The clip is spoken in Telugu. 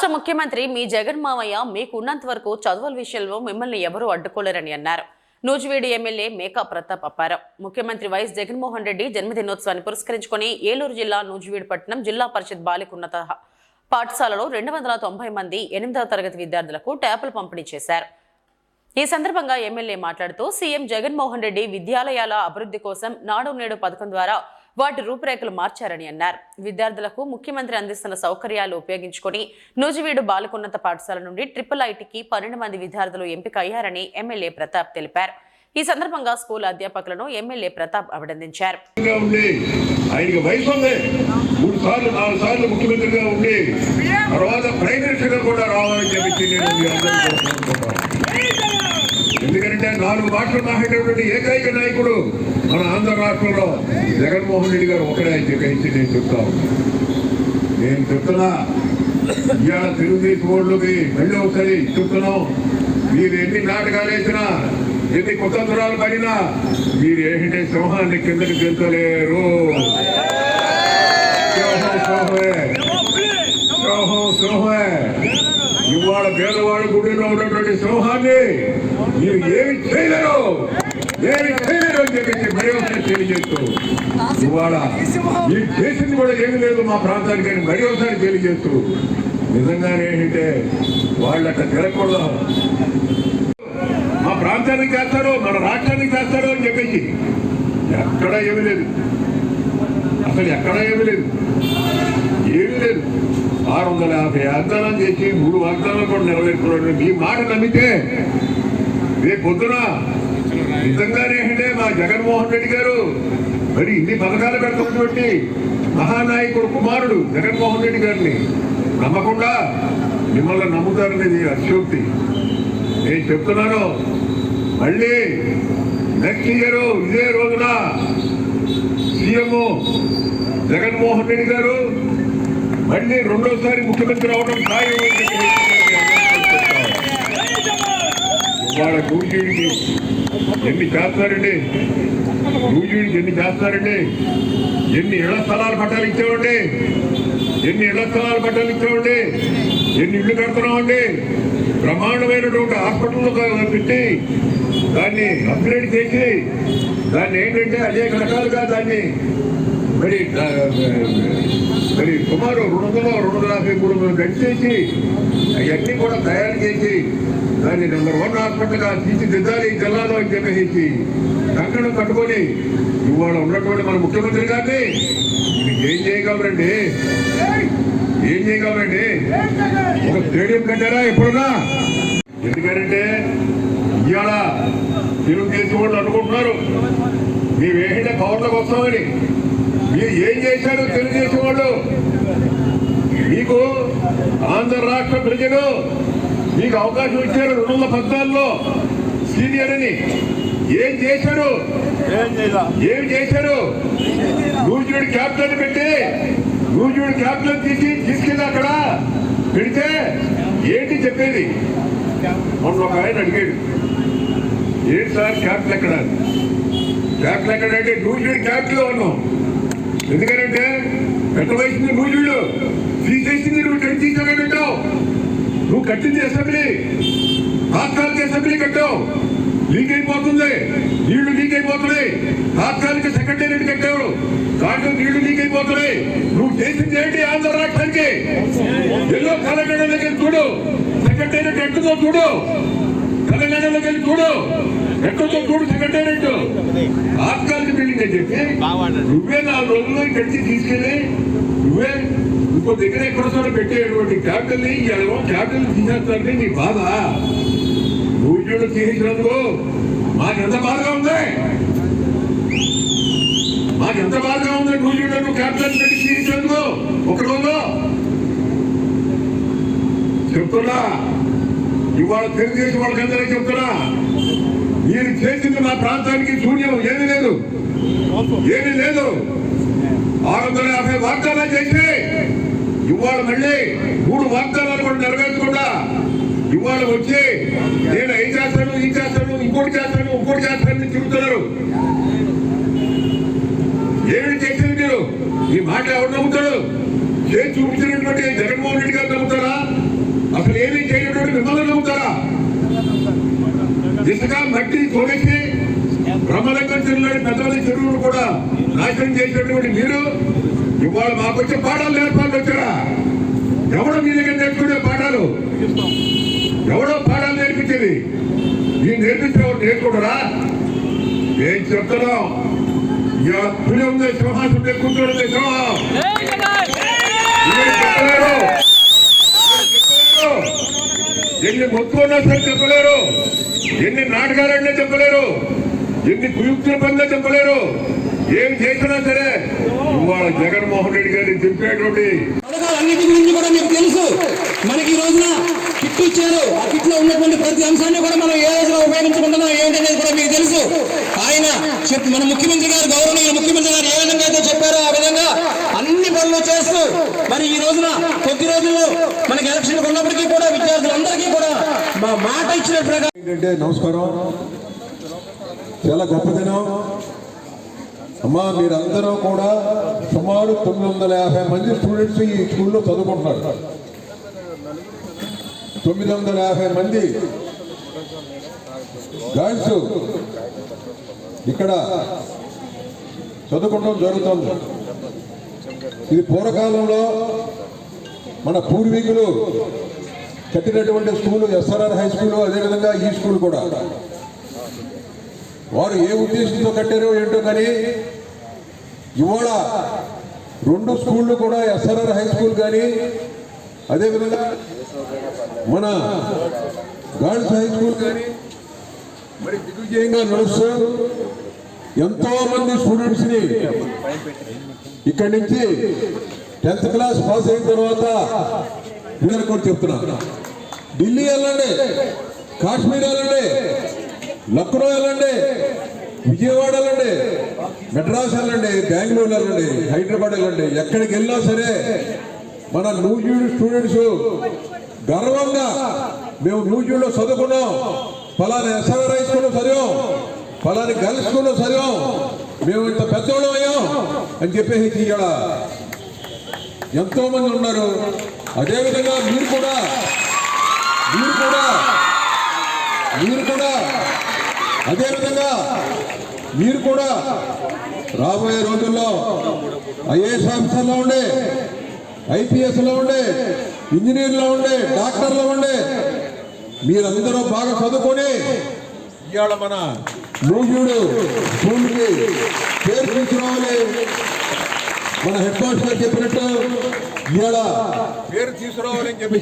రాష్ట్ర ముఖ్యమంత్రి మీ జగన్ మావయ్య మీకు ఉన్నంత వరకు చదువుల విషయంలో మిమ్మల్ని ఎవరూ అడ్డుకోలేరని అన్నారు. నూజివీడు ఎమ్మెల్యే మేకా ప్రతాప్ అప్పారావు ముఖ్యమంత్రి వైఎస్ జగన్మోహన్ రెడ్డి జన్మదినోత్సవాన్ని పురస్కరించుకుని ఏలూరు జిల్లా నూజివీడు పట్టణం జిల్లా పరిషత్ బాలికోన్నత పాఠశాలలో 290 మంది 8వ తరగతి విద్యార్థులకు ట్యాబ్లు పంపిణీ చేశారు. ఈ సందర్భంగా ఎమ్మెల్యే మాట్లాడుతూ సీఎం జగన్మోహన్ రెడ్డి విద్యాలయాల అభివృద్ధి కోసం నాడు నేడు పథకం ద్వారా వాటి రూపురేఖలు మార్చారని అన్నారు. విద్యార్థులకు ముఖ్యమంత్రి అందిస్తున్న సౌకర్యాలు ఉపయోగించుకుని నూజివీడు బాలికోన్నత పాఠశాల నుండి IIITకి 12 మంది విద్యార్థులు ఎంపిక అయ్యారని ఎమ్మెల్యే ప్రతాప్ తెలిపారు. ఈ సందర్భంగా స్కూల్ అధ్యాపకులను ఎమ్మెల్యే ప్రతాప్ అభినందించారు. ఎందుకంటే 4 మాటలు మాట్లాడేటువంటి ఏకైక నాయకుడు మన ఆంధ్ర రాష్ట్రంలో జగన్మోహన్ రెడ్డి గారు ఒకడే చెప్పేసి నేను చెప్తున్నా. ఇవాళ తెలుగుదేశం వాళ్ళకి మళ్ళీ ఒకసారి చెప్తున్నాం, మీరు ఎన్ని నాటకాలు వేసినా ఎన్ని కుతంత్రాలు పడినా మీరు ఏంటంటే సింహాన్ని కిందకి తెలుతలేరు. ఇవాళ పేదవాళ్ళ గుడిలో ఉన్నటువంటి సింహాన్ని మీరు ఏమి చేయలేరు అని చెప్పేసి మరొకసారి తెలియజేస్తూ, ఇవాళ మీరు చేసింది కూడా ఏమీ లేదు మా ప్రాంతానికి అని మరొకసారి తెలియజేస్తూ, నిజంగానే ఏంటంటే వాళ్ళు అట్లా తిరగకూడదు, మా ప్రాంతానికి చేస్తారు మన రాష్ట్రానికి చేస్తారు అని చెప్పేసి ఎక్కడా ఏమీ లేదు. అసలు ఎక్కడా ఏమీ లేదు. 650 వాగ్దానం చేసి 3 వాగ్దానాలు కూడా నెరవేర్చుకున్నాడు. మీ మాట నమ్మితే రేపు పొద్దున నిజంగానే అంటే మా జగన్మోహన్ రెడ్డి గారు మరి ఇన్ని పథకాలు పెడుతున్నటువంటి మహానాయకుడు కుమారుడు జగన్మోహన్ రెడ్డి గారిని నమ్మకుండా మిమ్మల్ని నమ్ముతారనేది అతిశయోక్తి. నేను చెప్తున్నాను, మళ్ళీ నెక్స్ట్ ఇయర్ ఇదే రోజున సీఎం జగన్మోహన్ రెడ్డి గారు మళ్ళీ రెండోసారి ముఖ్యమంత్రి అవడం ఖాయం. ఇవాళ నూజివీడికి ఎన్ని చేస్తారండి, నూజివీడికి ఎన్ని చేస్తారండి, ఎన్ని ఇళ్ల స్థలాలు పట్టాలు ఇచ్చామండి, ఎన్ని ఇళ్లు కడుతున్నామండి. బ్రహ్మాండమైనటువంటి హాస్పిటల్లో పెట్టి దాన్ని అప్గ్రేడ్ చేసి దాన్ని ఏంటంటే అనేక రకాలుగా దాన్ని మరి సుమారు 250-300 గంట చేసి అవన్నీ కూడా తయారు చేసి దాన్ని నెంబర్ 1 హాస్పిటల్గా తీర్చిదిద్దాలి జిల్లాలో అని చెప్పేసి కంకణం కట్టుకొని ఇవాళ ఉన్నటువంటి మన ముఖ్యమంత్రి గారిని ఏం చేయగలరండి? ఒక స్టేడియం కట్టారా ఎప్పుడున్నా? ఎందుకంటే ఇవాళ తెలుగుదేశం వాళ్ళు అనుకుంటున్నారు మేమేంటే పవర్లోకి వస్తామని. మీరు ఏం చేశారు తెలుగుదేశం వాళ్ళు? మీకు ఆంధ్ర రాష్ట్ర ప్రజలు మీకు అవకాశం ఇచ్చారు 2014లో సీనియర్ అని. ఏం చేశారు? నూజివీడు క్యాపిటల్ పెట్టి నూజివీడు క్యాపిటల్ తీసుకెళ్ళి అక్కడ పెడితే ఏంటి చెప్పేది? మొన్న ఒక ఆయన అడిగాడు, ఏంటి సార్ క్యాపిటల్ ఎక్కడంటే నూజివీడు క్యాపిటల్ అన్నాం. ఎందుకంటే పెట్టవలసింది నూజివీడు, తీసేసింది నువ్వు ఇక్కడ తీసుకొని పెట్టావు. నువ్వు కట్టింది అసెంబ్లీ, తాత్కాలిక అసెంబ్లీ కట్టావు, లీక్ అయిపోతుంది, నీళ్లు లీక్ అయిపోతున్నాయి. తాత్కాలిక సెక్రటేరియట్ కట్టావు, దాంట్లో నీళ్లు లీక్ అయిపోతున్నాయి. నువ్వు చేసింది ఏంటి ఆంధ్ర రాష్ట్రానికి? ఎల్లో తెలంగాణలోకి వెళ్ళి చూడు, సెక్రటేరియట్ ఎక్కడో చూడు, తెలంగాణలోకి వెళ్ళి చూడు, ఎక్కడో చూడు సెక్రటేరియట్. తాత్కాలిక బిల్డింగ్ అని చెప్పి నువ్వే 4 రోజుల్లో ఇక్కడికి తీసుకెళ్ళి నువ్వే ఇంకో దగ్గర ఎక్కడో పెట్టేటువంటి క్యాపిటల్ని ఎలా క్యాపిటల్ తీసేస్తారని నీ బాధ. నూజివీడు తీసేసినందుకు మాకెంత బాధగా ఉంది, నూజివీడు క్యాపిటల్ పెట్టి తీసేసినందుకు. ఒక రోజు చెప్తున్నా, ఇవాళ తెలుగుదేశం వాళ్ళకందరూ చెప్తున్నా, మీరు చేసింది మా ప్రాంతానికి శూన్యం. ఏమీ లేదు. 650 వాగ్దానాలు చేసి ఇవాళ మళ్ళీ 3 వాగ్దానాలు కూడా నెరవేర్చకుండా ఇవాళ వచ్చి నేను ఏం చేస్తాను, ఇంకోటి చేస్తాను చెబుతున్నారు. ఏమి చేసింది మీరు? ఈ మాట ఎవరు నమ్ముతాడు? చేసి చూపించినటువంటి జగన్మోహన్ రెడ్డి గారు నమ్ముతారా? అసలు ఏమీ చేయనటువంటి మిమ్మల్ని నమ్ముతారా? ఇసుక మట్టి తోడేసి బ్రహ్మలంకం చెరువులోని పెద్దవాళ్ళ చెరువులు కూడా నాశనం చేసినటువంటి మీరు ఇవాళ మాకు వచ్చే పాఠాలు నేర్పాలని వచ్చారా? ఎవడో మీ దగ్గర నేర్చుకునే పాఠాలు, ఎవడో పాఠాలు నేర్పించేది మీరు నేర్పించేవాడు నేర్చుకుంటారా? ఏం చెప్తున్నాం? ఇవాళ పులి ఉంది సింహాసుడు కూర్చోడం సింహం చెప్పలేరు, ఎన్ని మొత్తుకున్నా సరే చెప్పలేరు, ఎన్ని నాటకాలన్నా చెప్పలేరు, ఎన్ని కుయుక్తుల పనులు చెప్పలేరు. ఏం చేసినా సరే ఇవాళ జగన్మోహన్ రెడ్డి గారిని దింపేటువంటి అన్నిటి గురించి కూడా మీకు తెలుసు. మనకి ఈ రోజున కిట్ ఇచ్చారు. ఆ కిట్ లో ఉన్నటువంటి ప్రతి అంశాన్ని కూడా మనం ఏ రోజులో ఉపయోగించుకుంటున్నాం ఏంటనేది కూడా మీకు తెలుసు. ఆయన మన ముఖ్యమంత్రి గారు, గౌరవనీయులు ముఖ్యమంత్రి గారు ఏ విధంగా అయితే చెప్పారో ఆ విధంగా అన్ని పనులు చేస్తూ మరి ఈ రోజున కొద్ది రోజుల్లో మనకి ఎలక్షన్ ఉన్నప్పటికీ కూడా విద్యార్థులందరికీ కూడా మా మాట ఇచ్చిన ప్రకారం ఏంటంటే నమస్కారం, చాలా గొప్ప దినం అమ్మా. మీరందరూ కూడా సుమారు 950 మంది స్టూడెంట్స్ ఈ స్కూల్లో చదువుకుంటున్నారు. 950 మంది గర్ల్స్ ఇక్కడ చదువుకోవడం జరుగుతుంది. ఇది పూర్వకాలంలో మన పూర్వీకులు కట్టినటువంటి స్కూలు ఎస్ఆర్ఆర్ హై స్కూలు, అదేవిధంగా ఈ స్కూల్ కూడా. వారు ఏ ఉద్దేశంతో కట్టారో ఏంటో కానీ ఇవాళ 2 స్కూళ్ళు కూడా ఎస్ఆర్ఆర్ హై స్కూల్ కానీ అదేవిధంగా మన గర్ల్స్ హై స్కూల్ కానీ మరి దిగ్విజయంగా నడుస్తూ ఎంతో మంది స్టూడెంట్స్ని ఇక్కడి నుంచి 10th క్లాస్ పాస్ అయిన తర్వాత నేను కూడా చెప్తున్నా, ఢిల్లీ వెళ్ళండి, కాశ్మీర్ వెళ్ళండి, లక్నో వెళ్ళండి, విజయవాడ వెళ్ళండి, మెడ్రాస్ వెళ్ళండి, బెంగళూరు వెళ్ళండి, హైదరాబాద్ వెళ్ళండి, ఎక్కడికి వెళ్ళినా సరే మన న్యూజిలాండ్ స్టూడెంట్స్ గర్వంగా మేము న్యూజిలాండ్లో చదువుకున్నాం, ఫలానా ఎస్ఆర్ఆర్ హై స్కూల్లో చదివాం, ఫలాని గర్ల్స్ స్కూల్లో చదివాం, మేము ఇంత పెద్దోళ్ళం అయ్యాం అని చెప్పేసి ఇక్కడ ఎంతో మంది ఉన్నారు. అదేవిధంగా మీరు కూడా అదేవిధంగా మీరు కూడా రాబోయే రోజుల్లో ఐఏఎస్ ఆఫీసర్లో ఉండే, ఐపీఎస్లో ఉండే, ఇంజనీర్లో ఉండే, డాక్టర్లో ఉండే మీరందరూ బాగా చదువుకొని ఇవాళ మన నూజూడు స్కూల్కి పేరు తీసుకురావాలి. మన హెడ్ మాస్టర్ గారు చెప్పినట్టు ఇవాళ పేరు తీసుకురావాలని చెప్పి